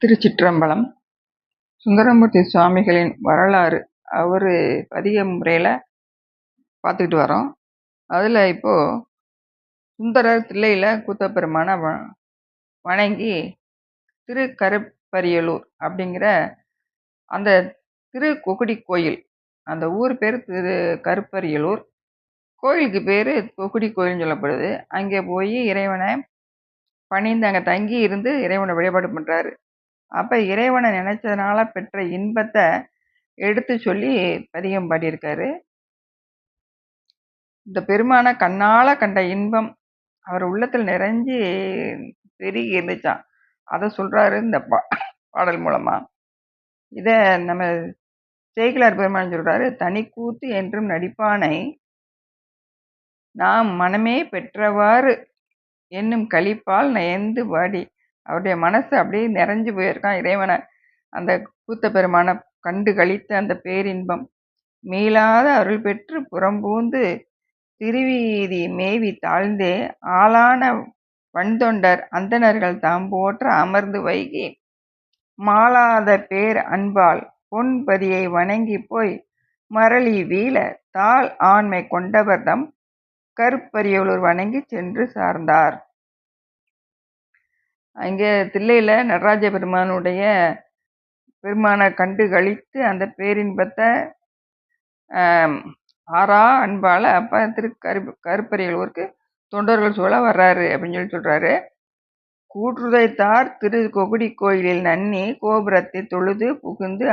திருச்சிற்றம்பலம். சுந்தரமூர்த்தி சுவாமிகளின் வரலாறு அவர் பதிக முறையில் பார்த்துக்கிட்டு வரோம். அதில் இப்போது சுந்தரர் தில்லையில் கூத்தப்பெருமான வணங்கி திருக்கருப்பரியலூர் அப்படிங்கிற அந்த திருக்கொகுடி கோயில், அந்த ஊர் பேர் திரு கருப்பரியலூர், கோயிலுக்கு பேர் கொகுடி கோயில்னு சொல்லப்படுது. அங்கே போய் இறைவனை பணிந்து அங்கே தங்கி இருந்து இறைவனை வழிபாடு பண்ணுறாரு. அப்போ இறைவனை நினைச்சதுனால பெற்ற இன்பத்தை எடுத்து சொல்லி பதிகம் பாடியிருக்காரு. இந்த பெருமான கண்ணால் கண்ட இன்பம் அவர் உள்ளத்தில் நிறைஞ்சி பெருகி இருந்துச்சான். அதை சொல்றாரு இந்த பாடல் மூலமா. இதை நம்ம சேக்கிழார் பெருமான் சொல்றாரு, தனி கூத்து என்றும் நடிப்பானை நாம் மனமே பெற்றவாறு என்னும் களிப்பால் நயந்து பாடி. அவருடைய மனசு அப்படியே நிறைஞ்சு போயிருக்கான் இறைவனை அந்த கூத்த பெருமான கண்டு கழித்த அந்த பேரின்பம் மீளாத அருள் பெற்று புறம்பூந்து திருவீதி மேவி தாழ்ந்தே ஆளான வன்தொண்டர் அந்தணர்கள் தாம் போற்ற அமர்ந்து வைகி மாளாத பேர் அன்பால் பொன்பதியை வணங்கி போய் மரளி வீழ தாழ் ஆண்மை கொண்டவர்தம் கருப்பரியலூர் வணங்கி சென்று சார்ந்தார். அங்கே தில்லையில் நடராஜ பெருமானை கண்டு கழித்து அந்த பேரின்பத்தை ஆறா அன்பால் அப்போ கருப்பரியலூருக்கு தொண்டர்கள் சூழ வர்றாரு அப்படின்னு சொல்லி சொல்கிறாரு. கூற்றுதைத்தார் திரு கொகுடி கோயிலில் நன்னி கோபுரத்தை தொழுது புகுந்து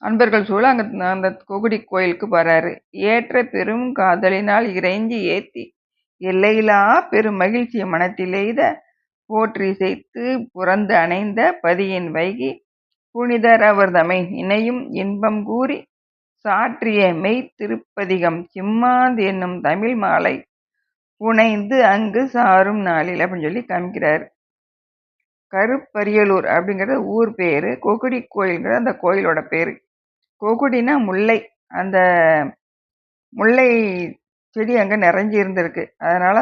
அன்பர்கள் சூழ அங்கே அந்த கொகுடி கோயிலுக்கு வர்றாரு. ஏற்ற பெரும் காதலினால் இறைஞ்சி ஏத்தி எல்லையிலா பெரும் மகிழ்ச்சி மனத்திலெய்த போற்றி செய்து புறந்து அணைந்த பதியின் வைகி புனிதர் அவர் தமை இணையும் இன்பம் கூறி சாற்றிய மெய் திருப்பதிகம் சிம்மாந்து என்னும் தமிழ் மாலை புனைந்து அங்கு சாரும் நாளில் அப்படின்னு சொல்லி காமிக்கிறார். கருப்பரியலூர் அப்படிங்கிறது ஊர் பேரு, கொகுடி கோயில்ங்கிற அந்த கோயிலோட பேரு. கொகுடினா முல்லை, அந்த முல்லை செடி அங்கே நிறைஞ்சி இருந்திருக்கு. அதனால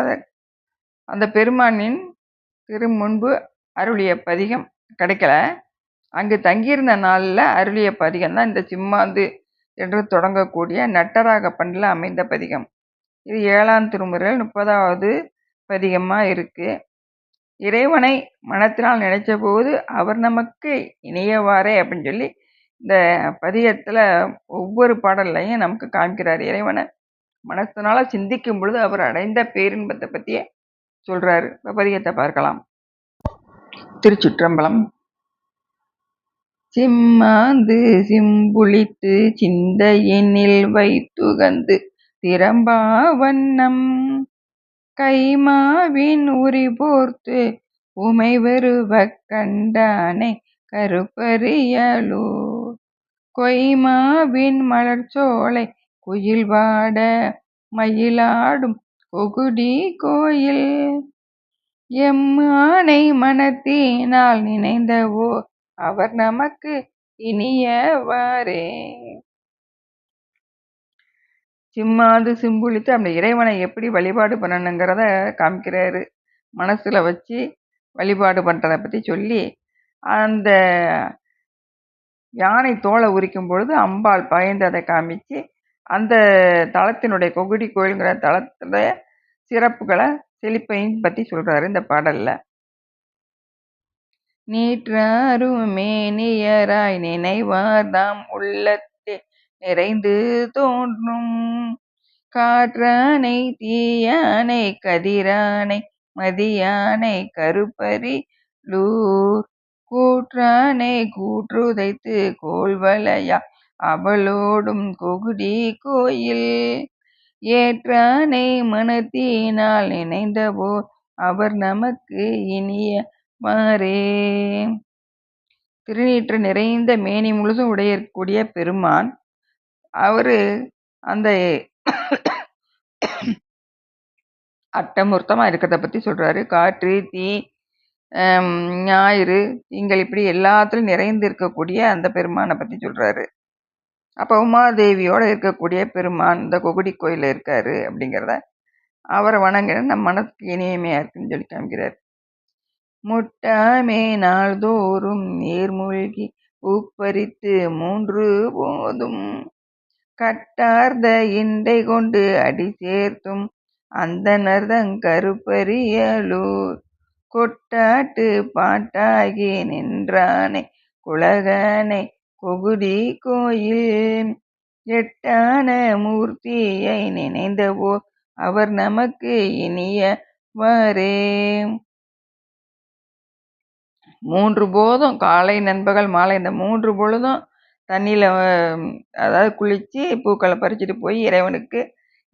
அந்த பெருமானின் திரு முன்பு அருளிய பதிகம் கிடைக்கல. அங்கு தங்கியிருந்த நாளில் அருளிய பதிகம் தான் இந்த சிம்மாந்து என்று தொடங்கக்கூடிய நட்டராக பண்ணில் அமைந்த பதிகம். இது 7ஆம் திருமுறையில் 30வது பதிகமாக இருக்கு. இறைவனை மனத்தினால் நினைச்ச போது அவர் நமக்கு இணையவாரே அப்படின்னு சொல்லி இந்த பதிகத்தில் ஒவ்வொரு பாடல்லையும் நமக்கு காமிக்கிறார். இறைவனை மனத்தினால சிந்திக்கும் பொழுது அவர் அடைந்த பேரின்பத்தை பற்றியே சொல்றாரு. பதிகத்தை பார்க்கலாம். திருச்சிற்றம்பலம். சிம்மாந்து சிம்புளித்து சிந்தையினில் வைத்துகந்து திறம்பா வண்ணம் கைமாவின் உரி போர்த்து உமை வருவ கண்டானை கருப்பரியலூர் கொய்மாவின் மலர்ச்சோலை குயில் வாட மயிலாடும் கொகுடி கோயில் எம்மானை மனத்தினால் நினைந்தவோ அவர் நமக்கு இனியவாரே. சிம்மாந்து சிம்புளித்து அந்த இறைவனை எப்படி வழிபாடு பண்ணணுங்கிறத காமிக்கிறாரு. மனசுல வச்சு வழிபாடு பண்றதை பத்தி சொல்லி அந்த யானை தோலை உரிக்கும் பொழுது அம்பாள் பயந்ததை காமிச்சு அந்த தலத்தினுடைய கொகுடி கோயில்ங்கிற தலத்துல சிறப்புகளை செழிப்பையும் பத்தி சொல்றாரு இந்த பாடல்ல. நீற்றாருமேனியராய் நினைவார்தாம் உள்ளத்தே நிறைந்து தோன்றும் காற்றானை தீயானை கதிரானை மதியானை கருப்பரியலூர் கூற்றானை கூற்றுதைத்து கோல்வளையா அவளோடும் கொகுடி கோயில் ஏற்றானை மனத்தினால் நினைந்தவோ அவர் நமக்கு இனியவாரே. திருநீற்று நிறைந்த மேனி முழுசும் உடையக்கூடிய பெருமான் அவரு அந்த அட்டமூர்த்தமா இருக்கிறத பத்தி சொல்றாரு. காற்று, தீ, ஞாயிறு, திங்கள் இப்படி எல்லாத்துலையும் நிறைந்து இருக்கக்கூடிய அந்த பெருமானை பத்தி சொல்றாரு. அப்போ உமாதேவியோட இருக்கக்கூடிய பெருமான் இந்த கொகுடி கோயில இருக்காரு அப்படிங்கிறத அவரை வணங்கின நம்ம மனசுக்கு இனிமையா இருக்குன்னு சொல்லி காமிக்கிறார். முட்டாமே நாள்தோறும் நீர்மூழ்கி பூப்பறித்து 3 போதும் கட்டார்ந்த இண்டை கொண்டு அடி சேர்த்தும் அந்தணர்தங் கருப்பரியலூர் கொட்டாட்டு பாட்டாகி நின்றானை குலகனை கொகுடி கோயில் எட்டான மூர்த்தியை நினைந்தவோ அவர் நமக்கு இனியவரே. 3 போதும் காலை நண்பகல் மாலை இந்த 3 பொழுதும் தண்ணியில் அதாவது குளித்து பூக்களை பறிச்சுட்டு போய் இறைவனுக்கு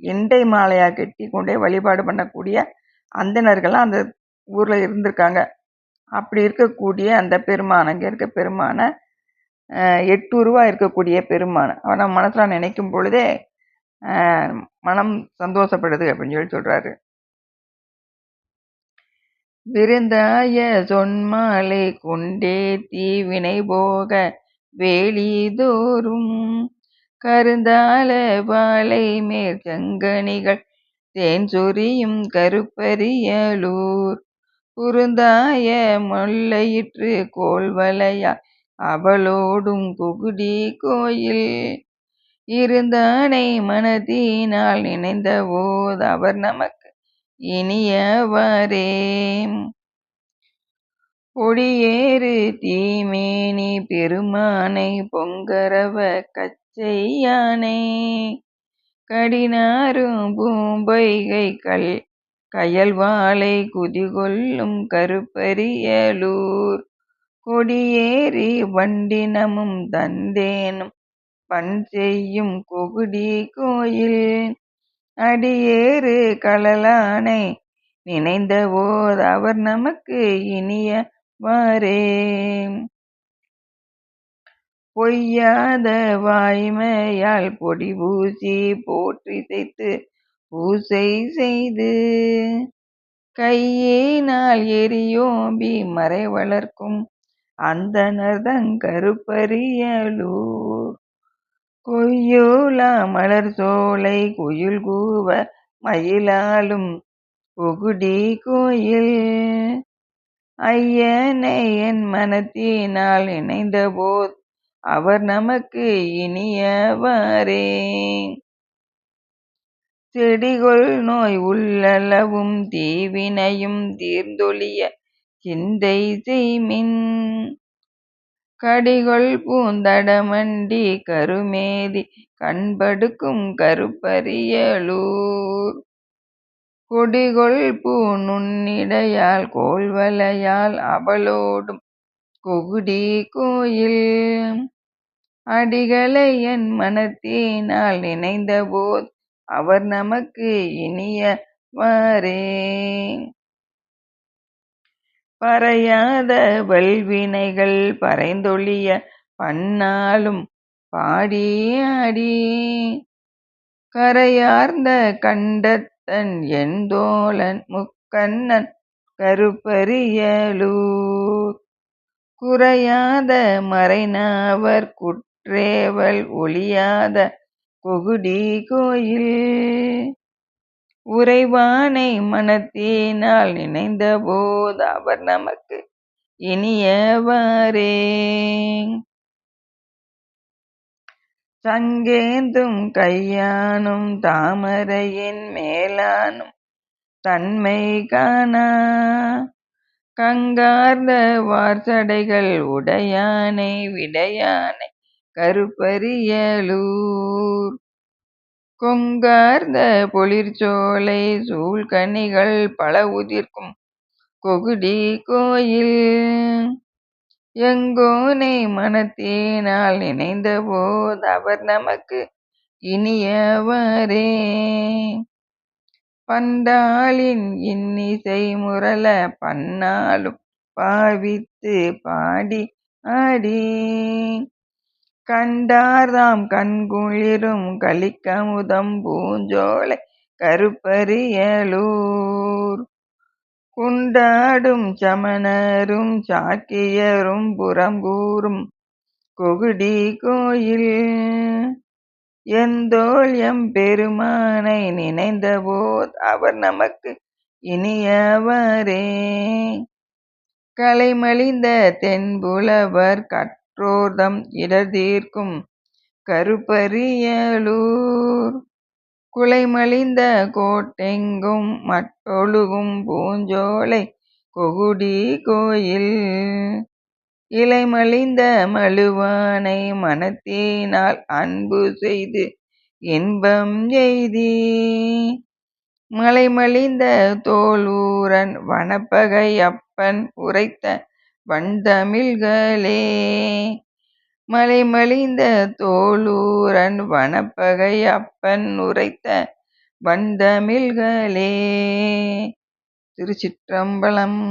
இண்டை மாலையாக கட்டி கொண்டே வழிபாடு பண்ணக்கூடிய அந்தணர்கள்லாம் அந்த ஊரில் இருந்திருக்காங்க. அப்படி இருக்கக்கூடிய அந்த பெருமான், அங்கே இருக்க பெருமானை 8 உருவாக இருக்கக்கூடிய பெருமான் அவனை மனசில் நினைக்கும் பொழுதே மனம் சந்தோஷப்படுது அப்படின்னு சொல்கிறாரு. விருந்தாய சொன்மாலை கொண்டே தீவினை போக வேலிதோறும் கருந்தால பாலை மேற் செங்கனிகள் தேன் சொரியும் கருப்பரியலூர் குறுந்தாய முல்லையிற்று கோல்வளையா அவளோடும் குகுடி கோயில் இருந்தானை மனதினால் நினைந்த போது அவர் நமக்கு இனியவரே. பொடியேறு தீமேனி பெருமானை பொங்கரவ கச்சையானை கடினாரும் பூம்பொய்கை கயல்வாளை குதிகொள்ளும் கருப்பரியலூர் கொடியேறி வண்டினமும் தந்தேனும் பண் செய்யும் கொகுடி கோயில் அடியேறு கழலானை நினைந்த போது அவர் நமக்கு இனியவரே. பொய்யாத வாய்மையால் பொடி பூசி போற்றி செய்து பூசை செய்து கையினால் எரியோம்பி மறை வளர்க்கும் அந்தணர்தங் கருப்பரியலூர் கொய்யுலா மலர் சோலை குயில் கூவ மயிலாலும் கொகுடி கோயில் ஐயனை என் மனத்தினால் நினைந்த போது அவர் நமக்கு இனியவரே. செடிகொள் நோய் உள்ளளவும் தீவினையும் தீர்ந்தொழிய சிந்தை செய்மின் கடிகொள் பூந்தடமண்டி கருமேதி கண்படுக்கும் கருப்பரியலூர் கொடிகொள் பூ நுண்ணிடையால் கோல்வளையால் அவளோடும் கொகுடி கோயில் அடிகளை என் மனத்தினால் நினைந்த போது அவர் நமக்கு இனியவரே. பறையாத வல்வினைகள் பறைந்தொழிய பன்னாலும் பாடி ஆடி கரையார்ந்த கண்டத்தன் என் தோழன் முக்கண்ணன் கருப்பரியலூர் குறையாத மறைநாவர் குற்றேவல் ஒழியாத கொகுடி கோயில் உறைவானை மனத்தினால் நினைந்த போது அவர் நமக்கு இனியவரே. சங்கேந்தும் கையானும் தாமரையின் மேலானும் தன்மை காணா கங்கார்ந்த வார்சடைகள் உடையானை விடையானை கருப்பரியலூர் கொங்கார்ந்த பொழிற்சோலை சூழ்கனிகள் பல உதிர்க்கும் கொகுடி கோயில் எங்கோனை மனத்தினால் நினைந்த போது அவர் நமக்கு இனியவரே. பண்டாளின் இன்னிசை முரள பன்னாலும் பாவித்து பாடி ஆடி கண்டார்தாம் கண்குளிரும் களிக்கமுதம் பூஞ்சோலை கருப்பரியலூர் குண்டாடும் சமணரும் சாக்கியரும் புறம்பூரும் கொகுடி கோயில் எந்தோள் எம் பெருமானை நினைந்த போது அவர் நமக்கு இனியவரே. கலைமலிந்த தென்புலவர் கற்றோர்தம் இடர்தீர்க்கும் கருப்பரியலூர் குலைமலிந்த கோட்டெங்கும் மட்டொழுகும் பூஞ்சோலை கொகுடி கோயில் இலைமலிந்த மழுவானை மனத்தினால் அன்பு செய்து இன்பம் எய்தி மலைமலிந்த தோளூரன் வனப்பகை அப்பன் உரைத்த வண்தமிழ்களே மலைமலிந்த தோளூரன் வனப்பகை அப்பன் உரைத்த வண்தமிழ்களே. திருச்சிற்றம்பலம்.